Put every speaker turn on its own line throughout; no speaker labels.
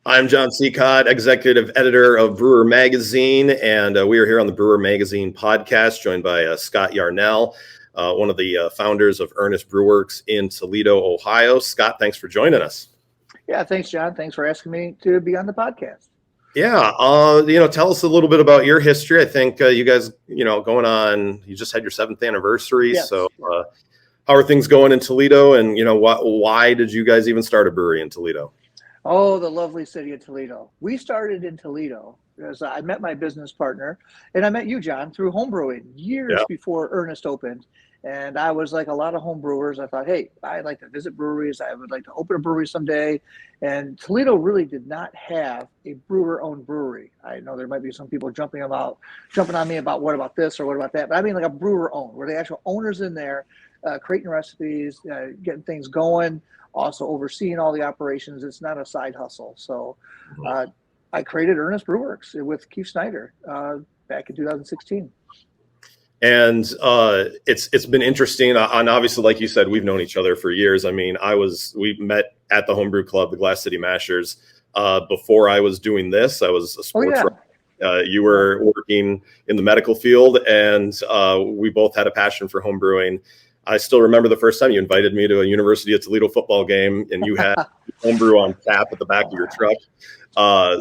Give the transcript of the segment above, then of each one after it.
I'm John Sicotte, executive editor of Brewer Magazine, and we are here on the Brewer Magazine podcast, joined by Scot Yarnell, one of the founders of Earnest Brew Works in Toledo, Ohio. Scott, thanks for joining us.
Yeah, thanks, John. Thanks for asking me to be on the podcast.
Yeah, tell us a little bit about your history. I think you guys, going on, you just had your 7th anniversary.
Yes.
So how are things going in Toledo? And, why did you guys even start a brewery in Toledo?
Oh, the lovely city of Toledo. We started in Toledo because I met my business partner, and I met you, John, through homebrewing years before Earnest opened. And I was like a lot of home brewers. I thought, hey, I'd like to visit breweries. I would like to open a brewery someday. And Toledo really did not have a brewer-owned brewery. I know there might be some people jumping on me about what about this or what about that. But I mean like a brewer-owned, where the actual owners in there creating recipes, getting things going, also overseeing all the operations. It's not a side hustle. So I created Earnest Brew Works with Keith Snyder back in 2016.
And it's been interesting. And obviously, like you said, we've known each other for years. I mean, we met at the Homebrew Club, the Glass City Mashers. Before I was doing this, I was a sports writer. You were working in the medical field, and we both had a passion for homebrewing. I still remember the first time you invited me to a University of Toledo football game, and you had homebrew on tap at the back of your truck.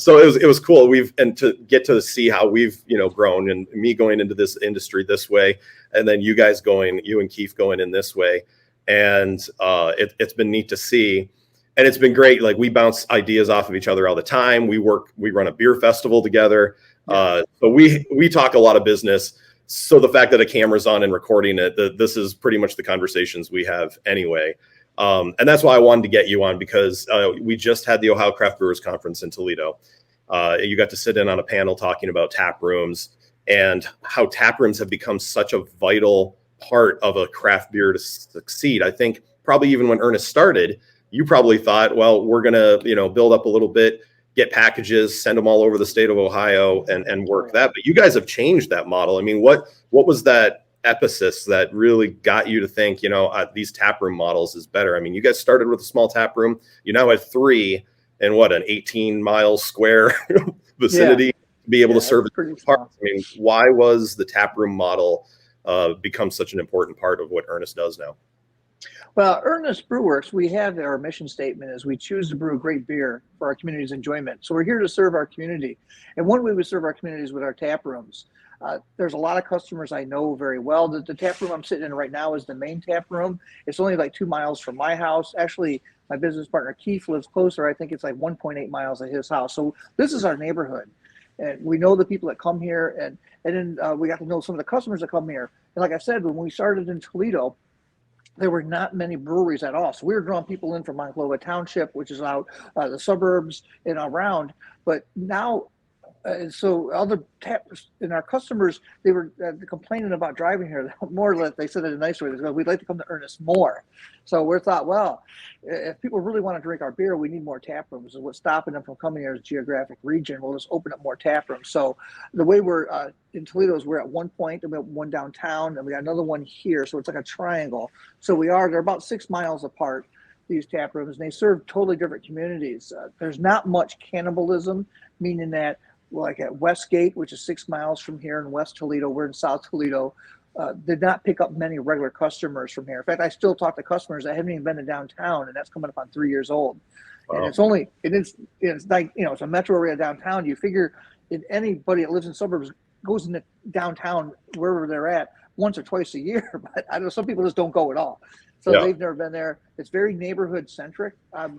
So it was cool. And to get to see how we've grown, and me going into this industry this way, and then you and Keith going in this way, and it's been neat to see. And it's been great. Like, we bounce ideas off of each other all the time. We run a beer festival together. So we talk a lot of business. So the fact that a camera's on and recording it, this is pretty much the conversations we have anyway. And that's why I wanted to get you on, because we just had the Ohio Craft Brewers Conference in Toledo. You got to sit in on a panel talking about tap rooms and how tap rooms have become such a vital part of a craft beer to succeed. I think probably even when Earnest started, you probably thought, well, we're going to, build up a little bit, get packages, send them all over the state of Ohio and work that. But you guys have changed that model. I mean, what was that emphasis that really got you to think, these taproom models is better? I mean, you guys started with a small tap room. You now have 3 in an 18-mile square vicinity to be able to serve parts. I mean, why was the taproom model become such an important part of what Earnest does now?
Well, Earnest Brew Works, we have our mission statement is we choose to brew great beer for our community's enjoyment. So we're here to serve our community. And one way we serve our community is with our tap rooms. There's a lot of customers I know very well. The tap room I'm sitting in right now is the main tap room. It's only like 2 miles from my house. Actually, my business partner Keith lives closer. I think it's like 1.8 miles of his house. So this is our neighborhood. And we know the people that come here. And then we got to know some of the customers that come here. And like I said, when we started in Toledo, there were not many breweries at all. So we were drawing people in from Monclova Township, which is out the suburbs and around. But now, so other taps and our customers, they were complaining about driving here. More or less, they said it in a nice way. They said, we'd like to come to Earnest more. So we thought, well, if people really want to drink our beer, we need more tap rooms. And what's stopping them from coming here is geographic region. We'll just open up more tap rooms. So the way we're in Toledo is we're at one point, and we have one downtown, and we got another one here. So it's like a triangle. So they're about 6 miles apart, these tap rooms, and they serve totally different communities. There's not much cannibalism, meaning that like at Westgate, which is 6 miles from here in West Toledo, we're in South Toledo, did not pick up many regular customers from here. In fact, I still talk to customers that haven't even been to downtown, and that's coming up on 3 years old. Wow. And it's like, it's a metro area downtown. You figure anybody that lives in suburbs goes into downtown, wherever they're at, once or twice a year. But I know some people just don't go at all. So they've never been there. It's very neighborhood centric. I'm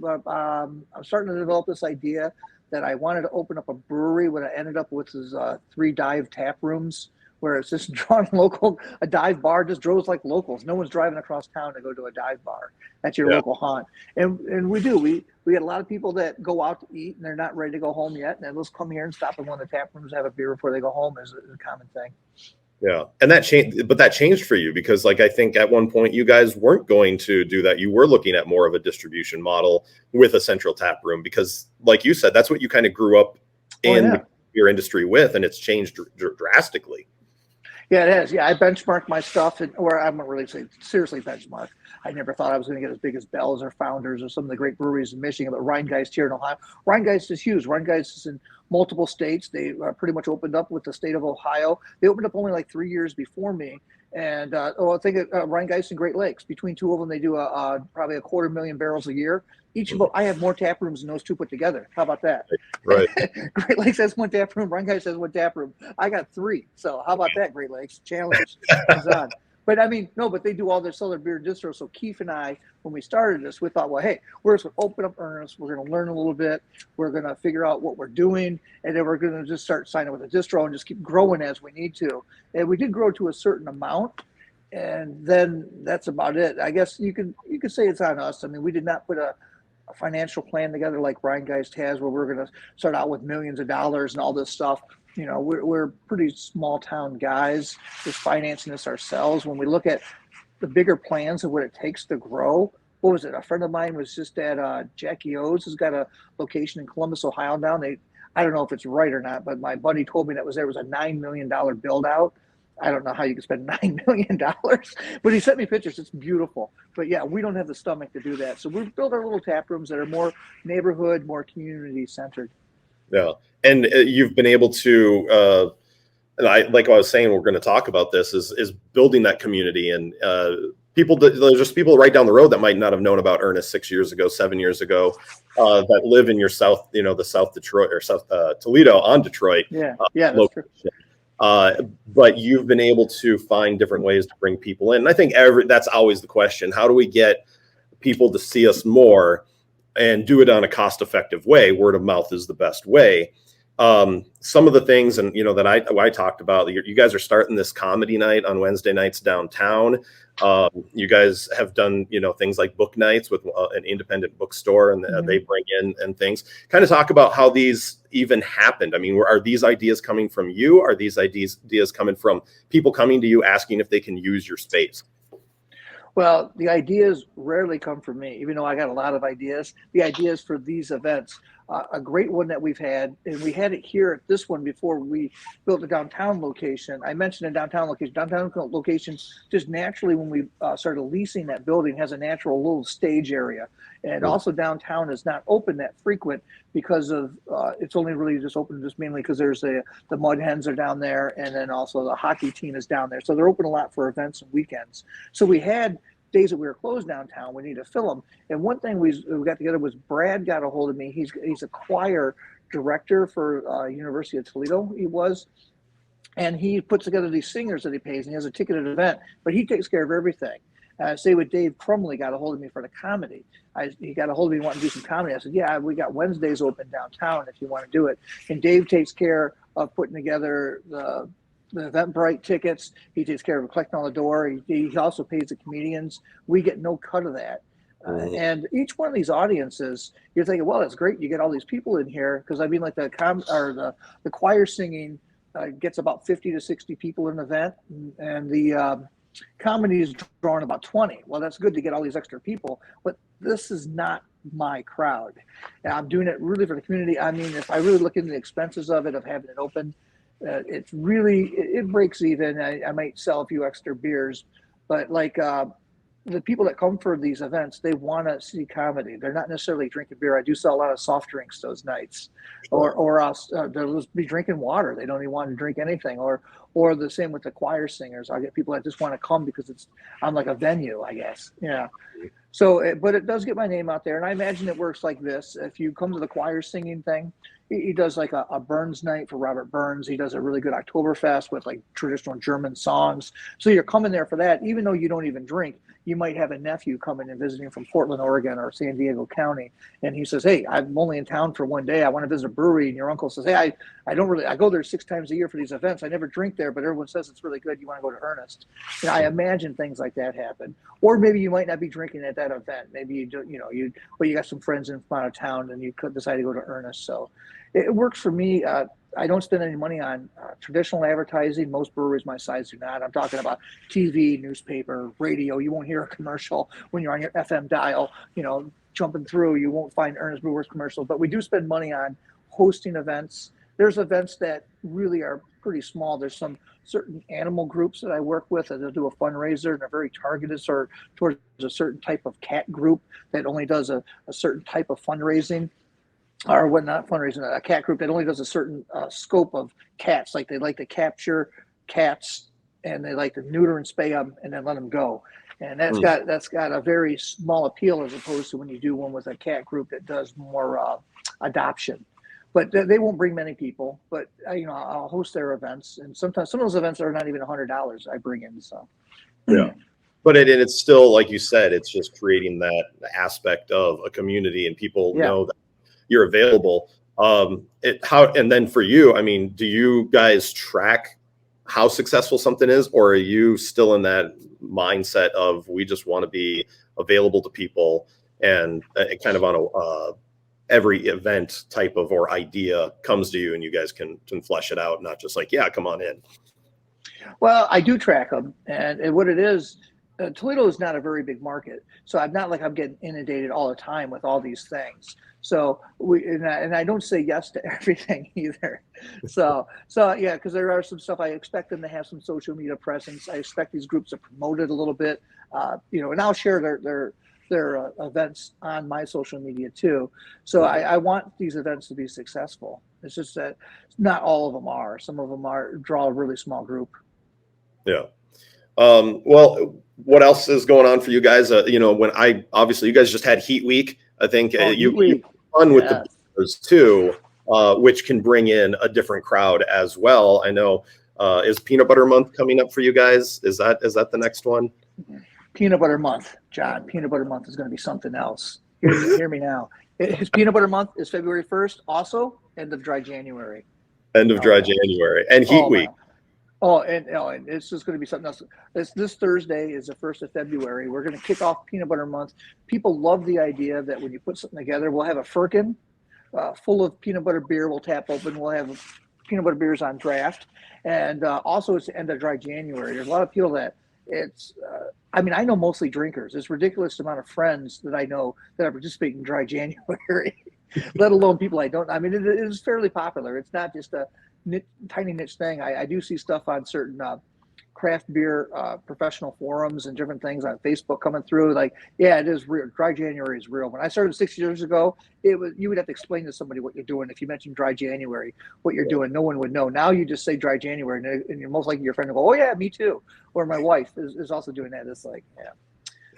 starting to develop this idea that I wanted to open up a brewery. What I ended up with is 3 dive tap rooms, where it's just drawn local. A dive bar just draws like locals. No one's driving across town to go to a dive bar. That's your local haunt. And we do. We get a lot of people that go out to eat and they're not ready to go home yet. And let's come here and stop in one of the tap rooms, have a beer before they go home is a common thing.
Yeah. And that changed for you because, like, I think at one point you guys weren't going to do that. You were looking at more of a distribution model with a central tap room because, like you said, that's what you kind of grew up in your industry with, and it's changed drastically.
Yeah, it is. Yeah, I benchmark my stuff, or I'm not really say seriously benchmark. I never thought I was going to get as big as Bell's or Founders or some of the great breweries in Michigan, but Rhinegeist here in Ohio. Rhinegeist is huge. Rhinegeist is in multiple states. They pretty much opened up with the state of Ohio. They opened up only like 3 years before me. And I think Rhinegeist and Great Lakes, between two of them, they do probably 250,000 barrels a year. Each of them, I have more tap rooms than those two put together. How about that?
Right.
Great Lakes has one tap room. Rhinegeist has one tap room. I got three. So how about that, Great Lakes? Challenge is on. But I mean, no, but they do all their sell their beer and distro. So Keith and I, when we started this, we thought, well, hey, we're just going to open up Earnest. We're going to learn a little bit. We're going to figure out what we're doing. And then we're going to just start signing with a distro and just keep growing as we need to. And we did grow to a certain amount. And then that's about it. I guess you could say it's on us. I mean, we did not put a financial plan together like Rhinegeist has, where we're going to start out with millions of dollars and all this stuff. You know, we're pretty small town guys, just financing this ourselves. When we look at the bigger plans of what it takes to grow, what was it? A friend of mine was just at Jackie O's, has got a location in Columbus, Ohio now. I don't know if it's right or not, but my buddy told me that there was a $9 million build out. I don't know how you can spend $9 million, but he sent me pictures. It's beautiful. But yeah, we don't have the stomach to do that. So we've built our little tap rooms that are more neighborhood, more community centered.
Yeah. And you've been able to, and like I was saying, we're going to talk about this is building that community, and there's just people right down the road that might not have known about Earnest 6 years ago, 7 years ago, that live in your South, the South Detroit or South Toledo on Detroit.
Yeah. Yeah. That's true.
But you've been able to find different ways to bring people in. And I think that's always the question. How do we get people to see us more and do it on a cost-effective way? Word of mouth is the best way. Some of the things, and that I talked about, you guys are starting this comedy night on Wednesday nights downtown. You guys have done things like book nights with an independent bookstore, and they bring in and things. Kind of talk about how these even happened. I mean, are these ideas coming from you? Are these ideas coming from people coming to you asking if they can use your space?
Well, the ideas rarely come from me, even though I got a lot of ideas. The ideas for these events, a great one that we've had, and we had it here at this one before we built the downtown location. I mentioned a downtown location. Downtown location, just naturally, when we started leasing that building, has a natural little stage area. And also downtown is not open that frequent because of it's only really just open just mainly because there's the Mud Hens are down there, and then also the hockey team is down there. So they're open a lot for events and weekends. So we had days that we were closed downtown, we need to fill them. And one thing we got together was Brad got a hold of me. He's a choir director for University of Toledo. He was. And he puts together these singers that he pays, and he has a ticketed event, but he takes care of everything. Say with Dave Crumley got a hold of me for the comedy. He got a hold of me wanting to do some comedy. I said, yeah, we got Wednesdays open downtown if you want to do it. And Dave takes care of putting together the Eventbrite tickets. He takes care of collecting on the door. He also pays the comedians. We get no cut of that. And each one of these audiences, you're thinking, well, it's great. You get all these people in here. Because I mean, like the choir singing gets about 50 to 60 people in an event. And the comedy is drawing about 20. Well, that's good to get all these extra people. But this is not my crowd. And I'm doing it really for the community. I mean, if I really look into the expenses of having it open, it's really, it breaks even. I might sell a few extra beers, but like the people that come for these events, they want to see comedy. They're not necessarily drinking beer. I do sell a lot of soft drinks those nights, or else they'll just be drinking water. They don't even want to drink anything. Or the same with the choir singers. I get people that just want to come because I'm like a venue, I guess. Yeah. So, but it does get my name out there, and I imagine it works like this. If you come to the choir singing thing, he does like a Burns night for Robert Burns. He does a really good Oktoberfest with like traditional German songs. So you're coming there for that, even though you don't even drink. You might have a nephew coming and visiting from Portland, Oregon, or San Diego County, and he says, "Hey, I'm only in town for one day. I want to visit a brewery." And your uncle says, "Hey, I go there 6 times a year for these events. I never drink there, but everyone says it's really good. You want to go to Earnest?" And I imagine things like that happen. Or maybe you might not be drinking at that event. Maybe you do, you got some friends in out of town and you could decide to go to Earnest. So it works for me. I don't spend any money on traditional advertising. Most breweries my size do not. I'm talking about TV, newspaper, radio. You won't hear a commercial when you're on your FM dial, jumping through. You won't find Earnest Brew Works commercial, but we do spend money on hosting events. There's events that really are pretty small. There's some certain animal groups that I work with that they'll do a fundraiser, and they're very targeted towards a certain type of cat group that only does a certain type of fundraising, or what, not fundraising, a cat group that only does a certain scope of cats. Like they like to capture cats and they like to neuter and spay them and then let them go. And that's got a very small appeal as opposed to when you do one with a cat group that does more adoption. But they won't bring many people. But I'll host their events, and sometimes some of those events are not even $100 I bring in. So
yeah, but it's still, like you said, it's just creating that aspect of a community, and people know that you're available. And then for you, I mean, do you guys track how successful something is, or are you still in that mindset of we just want to be available to people and kind of on a every event type of or idea comes to you and you guys can flesh it out, not just like, yeah, come on in?
Well, I do track them, and what it is, Toledo is not a very big market, so I'm not like I'm getting inundated all the time with all these things. So I don't say yes to everything either. So yeah, because there are some stuff I expect them to have some social media presence. I expect these groups to promote it a little bit, and I'll share their events on my social media too. So I want these events to be successful. It's just that not all of them are. Some of them draw a really small group.
Yeah. Well, what else is going on for you guys? Obviously you guys just had Heat Week. I think you fun with the beers too, which can bring in a different crowd as well. I know. Is Peanut Butter Month coming up for you guys? Is that the next one?
Peanut Butter Month, John. Peanut Butter Month is going to be something else. Hear me now. His Peanut Butter Month is February 1st. Also, end of Dry January.
End of Dry January and Heat Week.
And it's just going to be something else. This Thursday is the 1st of February. We're going to kick off Peanut Butter Month. People love the idea that when you put something together, we'll have a firkin full of peanut butter beer. We'll tap open. We'll have peanut butter beers on draft. And also, it's the end of Dry January. There's a lot of people that I know mostly drinkers. It's ridiculous the amount of friends that I know that are participating in Dry January, let alone people I don't. It is fairly popular. It's not just a tiny niche thing. I do see stuff on certain craft beer professional forums and different things on Facebook coming through. Like, yeah, it is real. Dry January is real. When I started 6 years ago, you would have to explain to somebody what you're doing. If you mentioned Dry January, what you're doing, no one would know. Now you just say Dry January, and you're most likely your friend will go, "Oh yeah, me too." Or my wife is also doing that. It's like, yeah.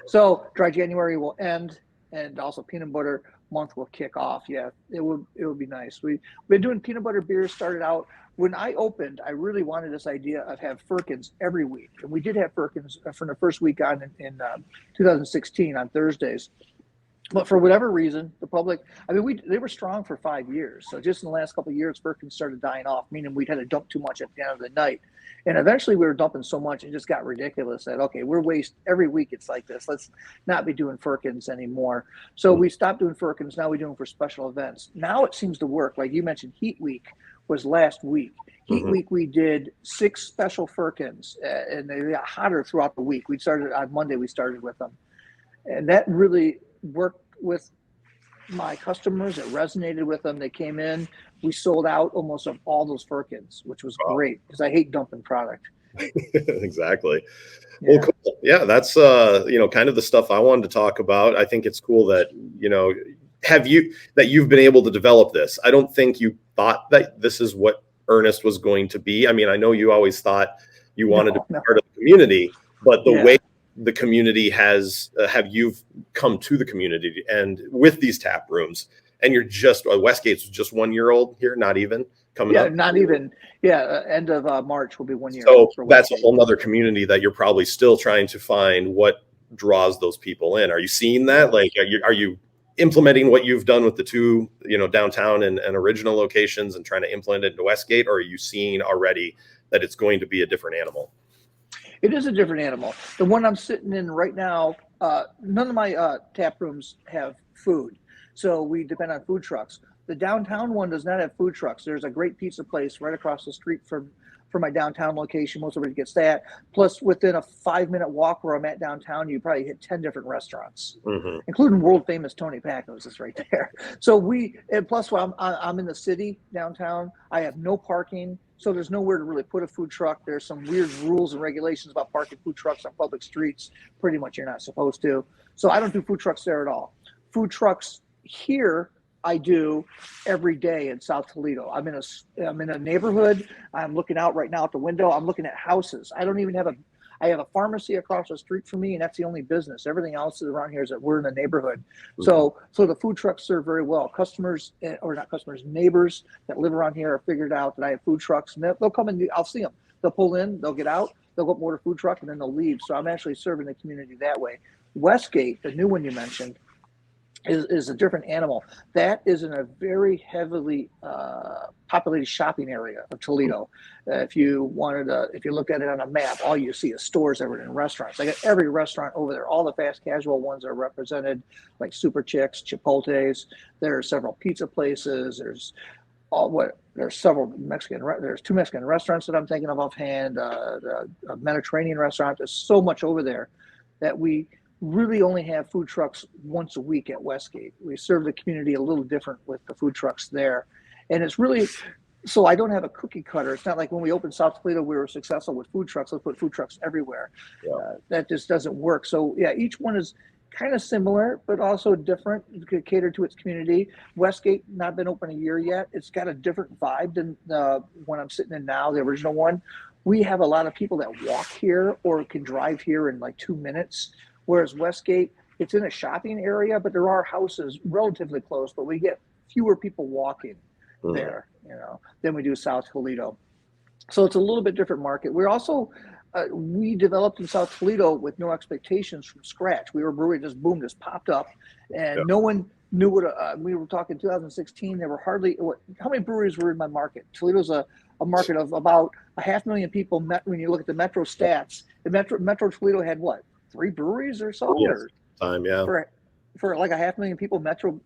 So Dry January will end, and also Peanut Butter Month will kick off. Yeah, it would be nice. We've been doing peanut butter beers. Started out when I opened, I really wanted this idea of have firkins every week, and we did have firkins from the first week on in 2016 on Thursdays. But for whatever reason, the public, they were strong for 5 years. So just in the last couple of years, firkins started dying off, meaning we'd had to dump too much at the end of the night. And eventually we were dumping so much, it just got ridiculous that, okay, every week it's like this. Let's not be doing firkins anymore. So we stopped doing firkins. Now we do them for special events. Now it seems to work. Like you mentioned, Heat Week was last week. Heat Week, we did 6 special firkins, and they got hotter throughout the week. We started on Monday, we started with them. And that really worked with my customers. It resonated with them. They came in. We sold out almost of all those firkins, which was great because I hate dumping product.
Exactly.
Yeah.
Well, cool. Yeah, that's kind of the stuff I wanted to talk about. I think it's cool that you've been able to develop this. I don't think you thought that this is what Earnest was going to be. I know you always thought you wanted to be part of the community, but the way the community has you've come to the community and with these tap rooms, and you're just Westgate's just 1 year old here, not even coming up.
Not even. End of March will be 1 year.
So that's a whole nother community that you're probably still trying to find what draws those people in. Are you seeing that? Like, are you implementing what you've done with the two, downtown and original locations and trying to implement it into Westgate, or are you seeing already that it's going to be a different animal?
It is a different animal. The one I'm sitting in right now, none of my tap rooms have food, so we depend on food trucks. The downtown one does not have food trucks. There's a great pizza place right across the street from my downtown location. Most everybody gets that. Plus, within a 5-minute walk where I'm at downtown, you probably hit 10 different restaurants, including world famous Tony Pacco's is right there. So plus while I'm in the city downtown, I have no parking. so there's nowhere to really put a food truck. There's some weird rules and regulations about parking food trucks on public streets. Pretty much you're not supposed to. So I don't do food trucks there at all. Food trucks here I do every day in South Toledo. I'm in a neighborhood. I'm looking out right now at the window. I'm looking at houses. I have a pharmacy across the street from me, and that's the only business. Everything else around here is that we're in a neighborhood. So the food trucks serve very well. Customers, or not customers, neighbors that live around here have figured out that I have food trucks, and they'll come in. I'll see them. They'll pull in, they'll get out, they'll go up order food truck, and then they'll leave. So I'm actually serving the community that way. Westgate, the new one you mentioned, is a different animal. That is in a very heavily populated shopping area of Toledo. If you looked at it on a map, all you see is stores everywhere and restaurants. I got every restaurant over there. All the fast casual ones are represented, like Super Chicks, Chipotle's. There are several pizza places. There's several there's 2 Mexican restaurants that I'm thinking of offhand, a Mediterranean restaurant. There's so much over there that we really only have food trucks once a week at Westgate. We serve the community a little different with the food trucks there. And it's really, so I don't have a cookie cutter. It's not like when we opened South Toledo, we were successful with food trucks. Let's put food trucks everywhere. Yeah. That just doesn't work. So yeah, each one is kind of similar, but also different, to cater to its community. Westgate, not been open a year yet. It's got a different vibe than the one I'm sitting in now, the original one. We have a lot of people that walk here or can drive here in like 2 minutes. Whereas Westgate, it's in a shopping area, but there are houses relatively close, but we get fewer people walking there, than we do South Toledo. So it's a little bit different market. We're also, we developed in South Toledo with no expectations from scratch. We were a brewery, just boom, just popped up, and no one knew what, we were talking 2016, there were hardly, how many breweries were in my market? Toledo's a market of about 500,000 people. When you look at the Metro stats, the Metro Toledo had what? 3 breweries or so?
Yes.
For like 500,000 people metro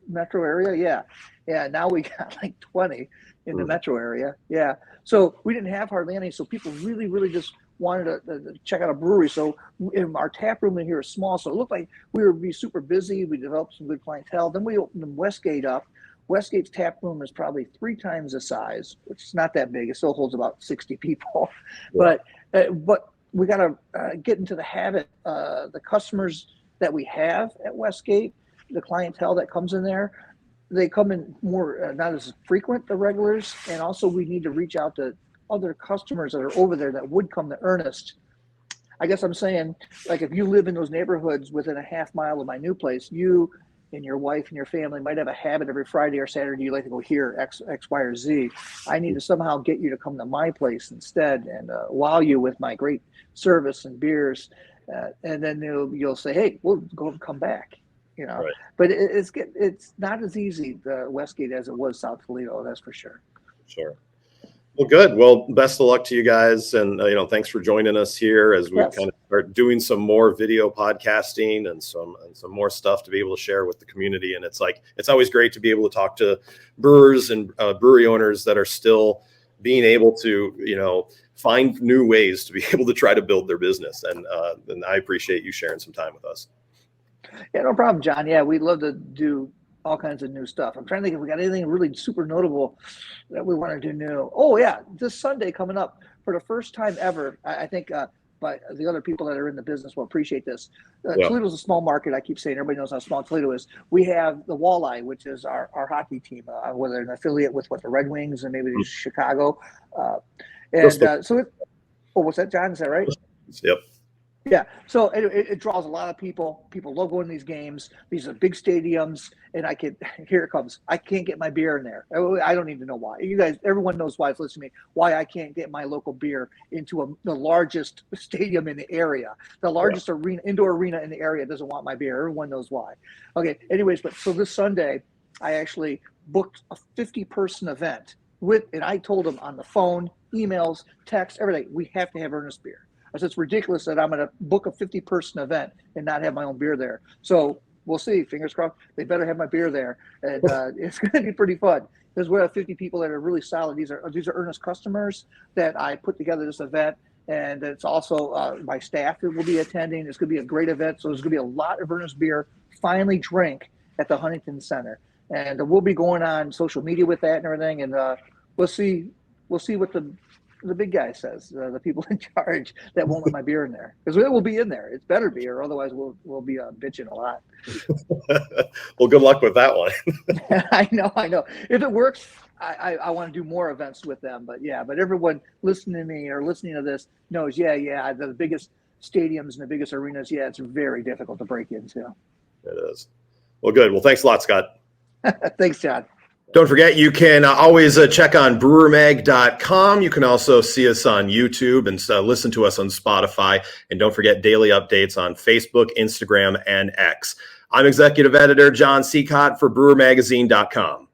area. Yeah. Now we got like 20 in the metro area. Yeah. So we didn't have hardly any. So people really just wanted to check out a brewery. So our tap room in here is small. So it looked like we would be super busy. We developed some good clientele. Then we opened Westgate up. Westgate's tap room is probably 3 times the size, which is not that big. It still holds about 60 people. Yeah. But we got to get into the habit. The customers that we have at Westgate, the clientele that comes in there, they come in more, not as frequent, the regulars. And also we need to reach out to other customers that are over there that would come to Earnest. I guess I'm saying, like, if you live in those neighborhoods within a half mile of my new place, you and your wife and your family might have a habit every Friday or Saturday, you like to go here, X, Y, or Z. I need to somehow get you to come to my place instead and wow you with my great service and beers. And then you'll say, hey, we'll come back, Right. But it's not as easy, the Westgate, as it was South Toledo, that's for sure.
Sure. Well, good. Well, best of luck to you guys. And, thanks for joining us here as we kind of start doing some more video podcasting and some more stuff to be able to share with the community. And it's always great to be able to talk to brewers and brewery owners that are still being able to, find new ways to be able to try to build their business. And I appreciate you sharing some time with us.
Yeah, no problem, John. Yeah, we'd love to do all kinds of new stuff. I'm trying to think if we got anything really super notable that we want to do new. Oh yeah, this Sunday coming up, for the first time ever, I think but the other people that are in the business will appreciate this. Toledo's a small market. I keep saying, everybody knows how small Toledo is. We have the Walleye, which is our hockey team, whether an affiliate with the Red Wings and maybe Chicago. What's that, John? Is that right?
Yep.
Yeah, so it draws a lot of people. People love going to these games. These are big stadiums, and here it comes. I can't get my beer in there. I don't need to know why. You guys, everyone knows why. It's listening to me. Why I can't get my local beer into the largest stadium in the area, the largest indoor arena in the area doesn't want my beer. Everyone knows why. Okay. Anyways, so this Sunday, I actually booked a 50-person event and I told them on the phone, emails, text, everything. We have to have Earnest beer. I said, it's ridiculous that I'm going to book a 50-person event and not have my own beer there. So we'll see. Fingers crossed. They better have my beer there. And it's going to be pretty fun because we have 50 people that are really solid. These are Earnest customers that I put together this event. And it's also my staff that will be attending. It's going to be a great event. So there's going to be a lot of Earnest beer finally drink at the Huntington Center. And we'll be going on social media with that and everything. And we'll see we'll see what the big guy says, the people in charge that won't let my beer in there, because it will be in there. It's better beer, otherwise we'll be bitching a lot.
Well, good luck with that one.
I know. If it works, I want to do more events with them. But everyone listening to me or listening to this knows, the biggest stadiums and the biggest arenas, it's very difficult to break into.
It is. Well, good. Well, thanks a lot, Scott.
Thanks, John.
Don't forget, you can always check on brewermag.com. You can also see us on YouTube and listen to us on Spotify. And don't forget daily updates on Facebook, Instagram, and X. I'm Executive Editor John Sicotte for brewermagazine.com.